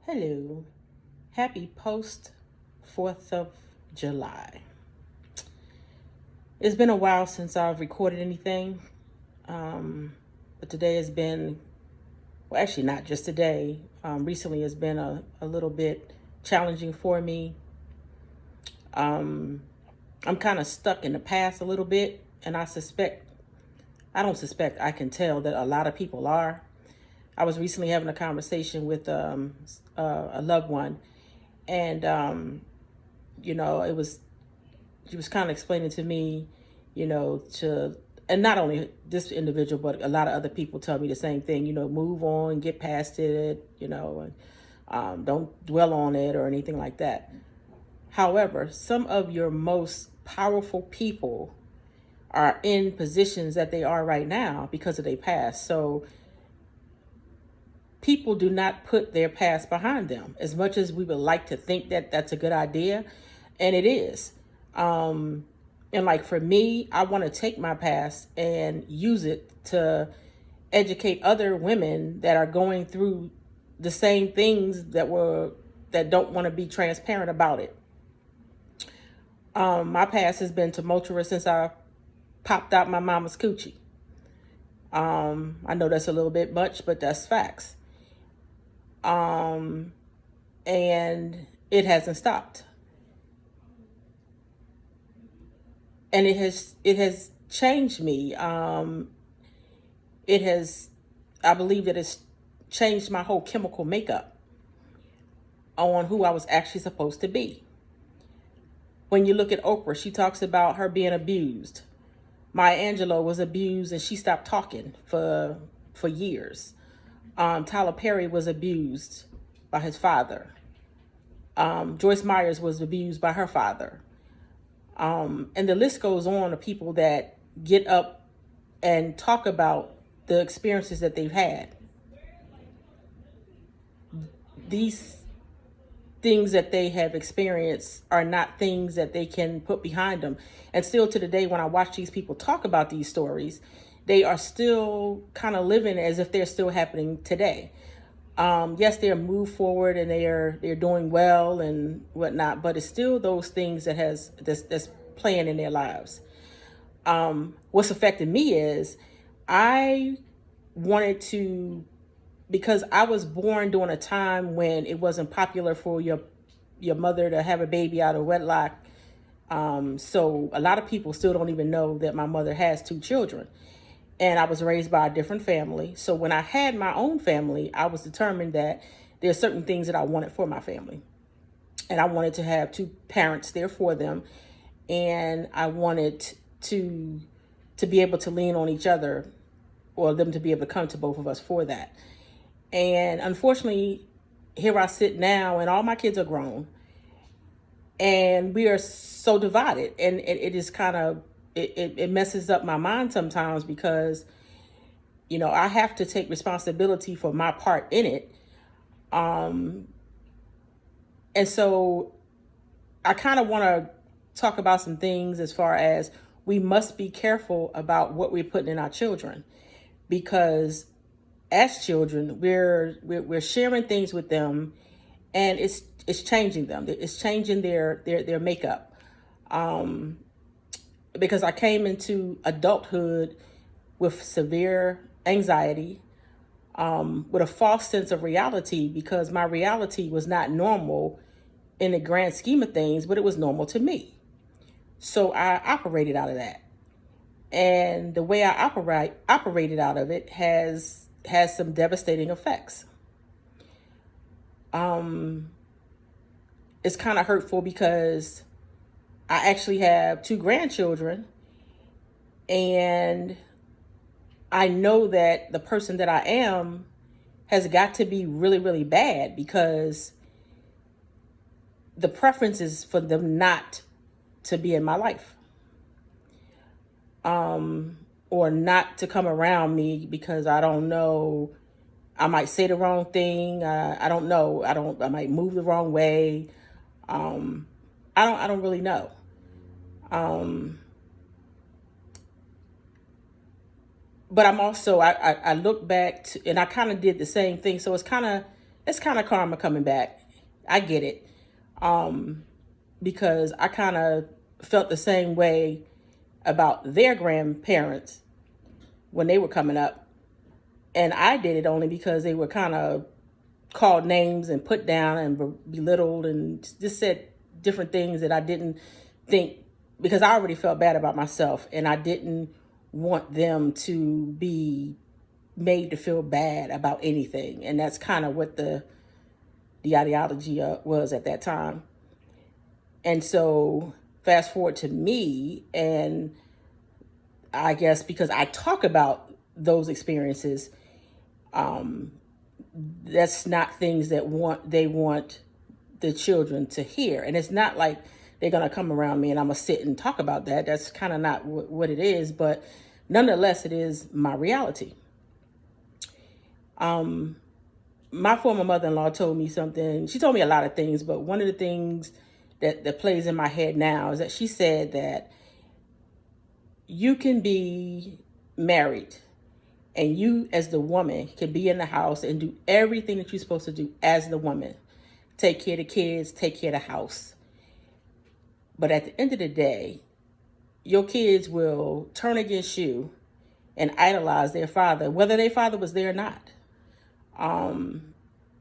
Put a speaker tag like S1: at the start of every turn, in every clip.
S1: Hello. Happy post 4th of July. It's been a while since I've recorded anything, but today has been, well, actually, not just today. Recently has been a little bit challenging for me. I'm kind of stuck in the past a little bit, and I don't suspect, I can tell that a lot of people are. I was recently having a conversation with a loved one, and it was she was kind of explaining to me, and not only this individual, but a lot of other people tell me the same thing, move on, get past it, and don't dwell on it or anything like that. However, some of your most powerful people are in positions that they are right now because of their past. So people do not put their past behind them as much as we would like to think that that's a good idea. And it is. And like for me, I want to take my past and use it to educate other women that are going through the same things that don't want to be transparent about it. My past has been tumultuous since I popped out my mama's coochie. I know that's a little bit much, but that's facts. And it hasn't stopped. And it has changed me. It has, I believe that it's changed my whole chemical makeup on who I was actually supposed to be. When you look at Oprah, she talks about her being abused. Maya Angelou was abused and she stopped talking for years. Tyler Perry was abused by his father. Joyce Myers was abused by her father. And the list goes on of people that get up and talk about the experiences that they've had. These things that they have experienced are not things that they can put behind them. And still to the day, when I watch these people talk about these stories, they are still kind of living as if they're still happening today. Yes, they're moved forward and they're doing well and whatnot, but it's still those things that's playing in their lives. What's affected me is I wanted to, because I was born during a time when it wasn't popular for your mother to have a baby out of wedlock. So a lot of people still don't even know that my mother has two children. And I was raised by a different family. So when I had my own family, I was determined that there are certain things that I wanted for my family. And I wanted to have two parents there for them. And I wanted to be able to lean on each other, or them to be able to come to both of us for that. And unfortunately, here I sit now and all my kids are grown. And we are so divided. And it is kind of, it messes up my mind sometimes because, I have to take responsibility for my part in it. And so I kind of want to talk about some things as far as we must be careful about what we're putting in our children, because as children, we're sharing things with them, and it's changing them. It's changing their makeup. Because I came into adulthood with severe anxiety, with a false sense of reality, because my reality was not normal in the grand scheme of things, but it was normal to me. So I operated out of that. And the way I operated out of it has some devastating effects. It's kind of hurtful because I actually have two grandchildren, and I know that the person that I am has got to be really, really bad, because the preference is for them not to be in my life, or not to come around me, because I don't know. I might say the wrong thing. I don't know. I might move the wrong way. I don't really know. But I'm also, I look back to, and I kind of did the same thing. So it's kind of it's kind of karma coming back. I get it. Because I kind of felt the same way about their grandparents when they were coming up. And I did it only because they were kind of called names and put down and belittled and just said different things that I didn't think, because I already felt bad about myself and I didn't want them to be made to feel bad about anything. And that's kind of what the ideology was at that time. And so fast forward to me, and I guess because I talk about those experiences, that's not things that they want the children to hear. And it's not like they're going to come around me and I'm going to sit and talk about that. That's kind of not what it is. But nonetheless, it is my reality. My former mother-in-law told me something. She told me a lot of things, but one of the things that plays in my head now is that she said that you can be married and you as the woman can be in the house and do everything that you're supposed to do as the woman. Take care of the kids, take care of the house. But at the end of the day, your kids will turn against you and idolize their father, whether their father was there or not. And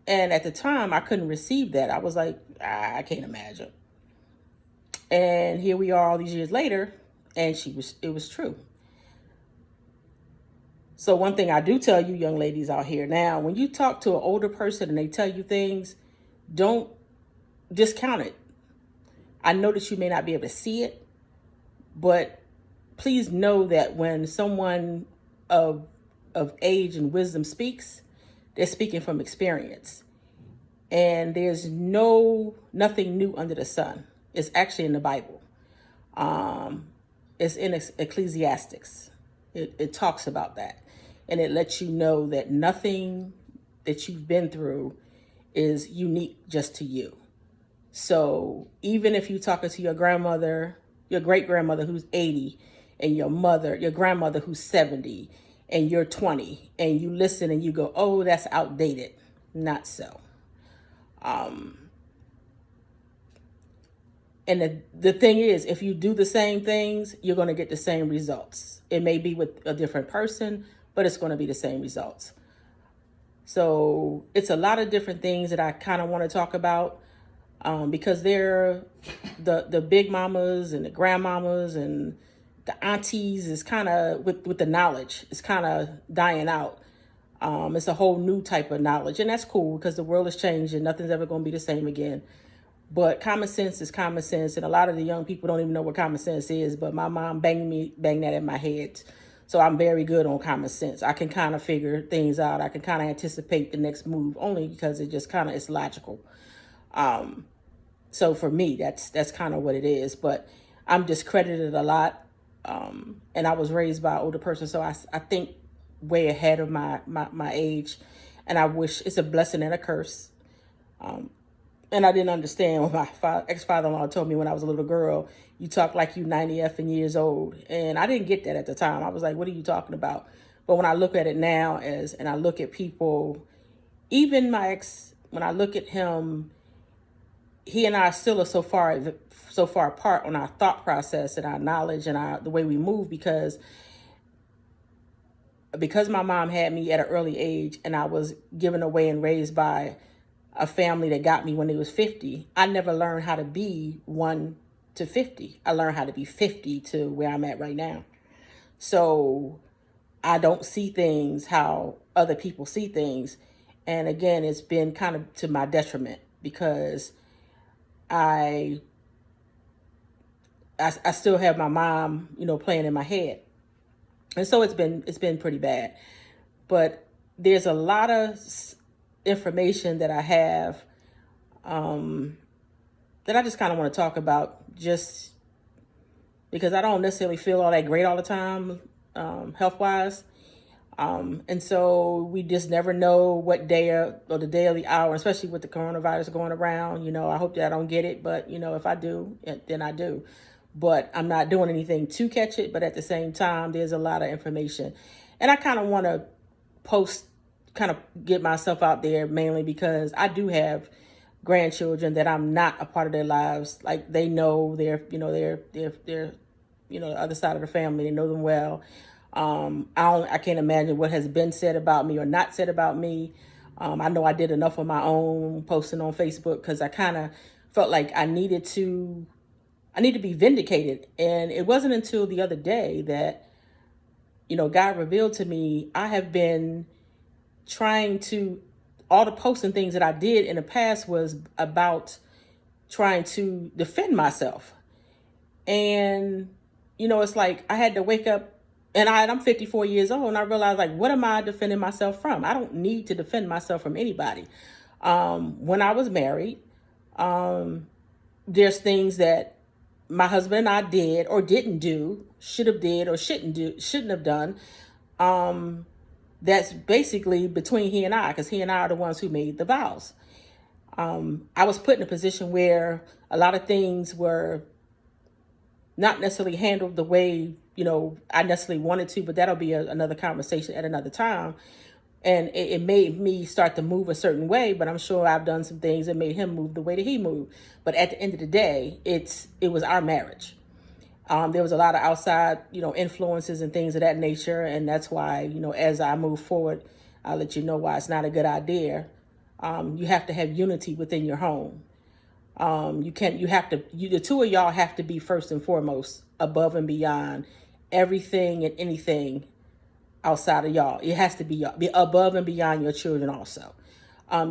S1: at the time, I couldn't receive that. I was like, I can't imagine. And here we are all these years later, and it was true. So one thing I do tell you young ladies out here now, when you talk to an older person and they tell you things, don't discount it. I know that you may not be able to see it, but please know that when someone of age and wisdom speaks, they're speaking from experience. And there's nothing new under the sun. It's actually in the Bible. It's in Ecclesiastics. It talks about that. And it lets you know that nothing that you've been through is unique just to you. So even if you're talking to your grandmother, your great grandmother who's 80, and your grandmother who's 70, and you're 20, and you listen and you go, oh, that's outdated. Not so. And the thing is, if you do the same things, you're going to get the same results. It may be with a different person, but it's going to be the same results. So it's a lot of different things that I kind of want to talk about, because they're the big mamas and the grandmamas and the aunties is kind of with the knowledge. It's kind of dying out. It's a whole new type of knowledge, and that's cool because the world is changing. Nothing's ever going to be the same again. But common sense is common sense, and a lot of the young people don't even know what common sense is. But my mom banged that in my head, so I'm very good on common sense. I can kind of figure things out. I can kind of anticipate the next move, only because it's logical. So for me, that's kind of what it is. But I'm discredited a lot, and I was raised by an older person, so I think way ahead of my age, and I wish it's a blessing and a curse. And I didn't understand when my ex-father-in-law told me when I was a little girl, you talk like you 90 effing years old. And I didn't get that at the time. I was like, what are you talking about? But when I look at it now and I look at people, even my ex, when I look at him, he and I still are so far apart on our thought process and our knowledge and the way we move, because my mom had me at an early age and I was given away and raised by a family that got me when they was 50. I never learned how to be 1 to 50. I learned how to be 50 to where I'm at right now. So I don't see things how other people see things. And again, it's been kind of to my detriment, because I still have my mom, playing in my head. And so it's been pretty bad. But there's a lot of information that I have that I just kind of want to talk about, just because I don't necessarily feel all that great all the time, health-wise. And so we just never know what day or the day of the hour, especially with the coronavirus going around. I hope that I don't get it, but if I do, then I do. But I'm not doing anything to catch it. But at the same time, there's a lot of information, and I kind of want to post kind of get myself out there, mainly because I do have grandchildren that I'm not a part of their lives. Like, they know they're the other side of the family. They know them well. I can't imagine what has been said about me or not said about me. I know I did enough on my own posting on Facebook, because I kind of felt like I need to be vindicated. And it wasn't until the other day that, God revealed to me, I have been trying to, all the posts and things that I did in the past was about trying to defend myself. And, it's like I had to wake up, and I'm 54 years old, and I realized, like, what am I defending myself from? I don't need to defend myself from anybody. When I was married, there's things that my husband and I did or didn't do, should have did or shouldn't have done. That's basically between he and I, because he and I are the ones who made the vows. I was put in a position where a lot of things were not necessarily handled the way, I necessarily wanted to, but that'll be another conversation at another time. And it made me start to move a certain way, but I'm sure I've done some things that made him move the way that he moved. But at the end of the day, it was our marriage. There was a lot of outside, influences and things of that nature. And that's why, as I move forward, I'll let you know why it's not a good idea. You have to have unity within your home. The two of y'all have to be first and foremost, above and beyond everything and anything outside of y'all. It has to be above and beyond your children also.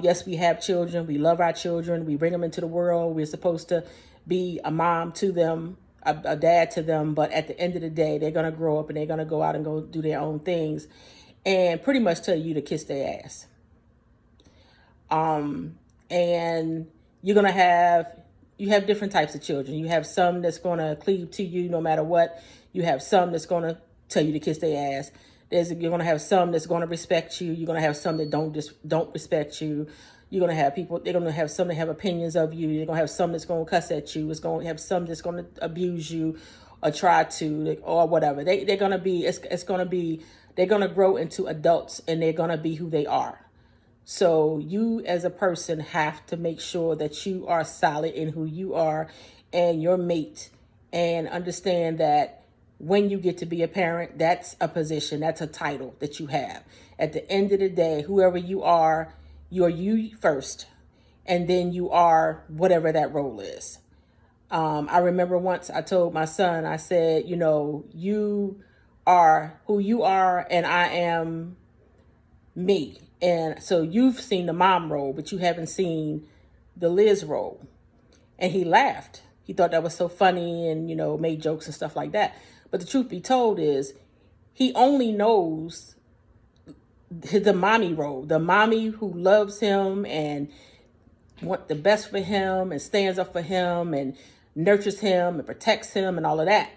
S1: Yes, we have children. We love our children. We bring them into the world. We're supposed to be a mom to them, a dad to them. But at the end of the day, they're going to grow up and they're going to go out and go do their own things and pretty much tell you to kiss their ass. And you have different types of children. You have some that's going to cleave to you no matter what. You have some that's going to tell you to kiss their ass. You're going to have some that's going to respect you. You're going to have some that don't respect you. You're going to have people, they're going to have some that have opinions of you. You're going to have some that's going to cuss at you. It's going to have some that's going to abuse you or try to, or whatever. They're going to be, they're going to grow into adults, and they're going to be who they are. So you as a person have to make sure that you are solid in who you are and your mate, and understand that when you get to be a parent, that's a position, that's a title that you have. At the end of the day, whoever you are, you're you first, and then you are whatever that role is. I remember once I told my son, I said, you are who you are, and I am me. And so you've seen the mom role, but you haven't seen the Liz role. And he laughed. He thought that was so funny and, made jokes and stuff like that. But the truth be told is, he only knows the mommy role, the mommy who loves him and want the best for him and stands up for him and nurtures him and protects him and all of that.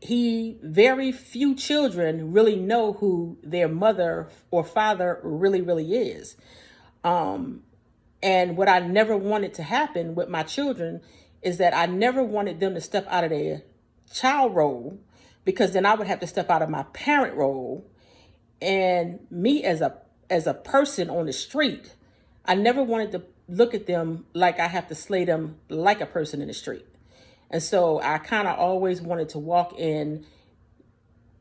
S1: Very few children really know who their mother or father really, really is. And what I never wanted to happen with my children is that I never wanted them to step out of their child role, because then I would have to step out of my parent role. And me as a person on the street, I never wanted to look at them like I have to slay them like a person in the street. And so I kind of always wanted to walk in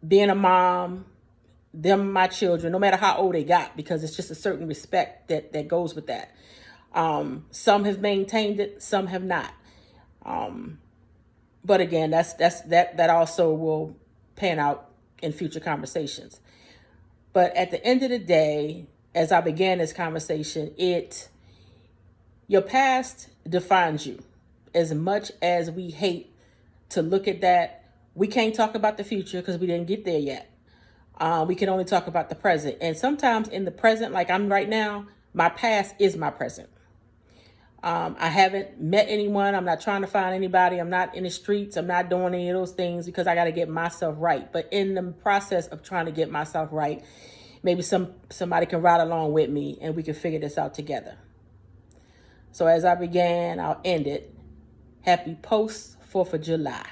S1: being a mom, them, my children, no matter how old they got, because it's just a certain respect that goes with that. Some have maintained it, some have not. But again, that also will pan out in future conversations. But at the end of the day, as I began this conversation, your past defines you. As much as we hate to look at that, we can't talk about the future because we didn't get there yet. We can only talk about the present. And sometimes in the present, like I'm right now, my past is my present. I haven't met anyone. I'm not trying to find anybody. I'm not in the streets. I'm not doing any of those things because I got to get myself right. But in the process of trying to get myself right, maybe somebody can ride along with me and we can figure this out together. So as I began, I'll end it. Happy post 4th of July.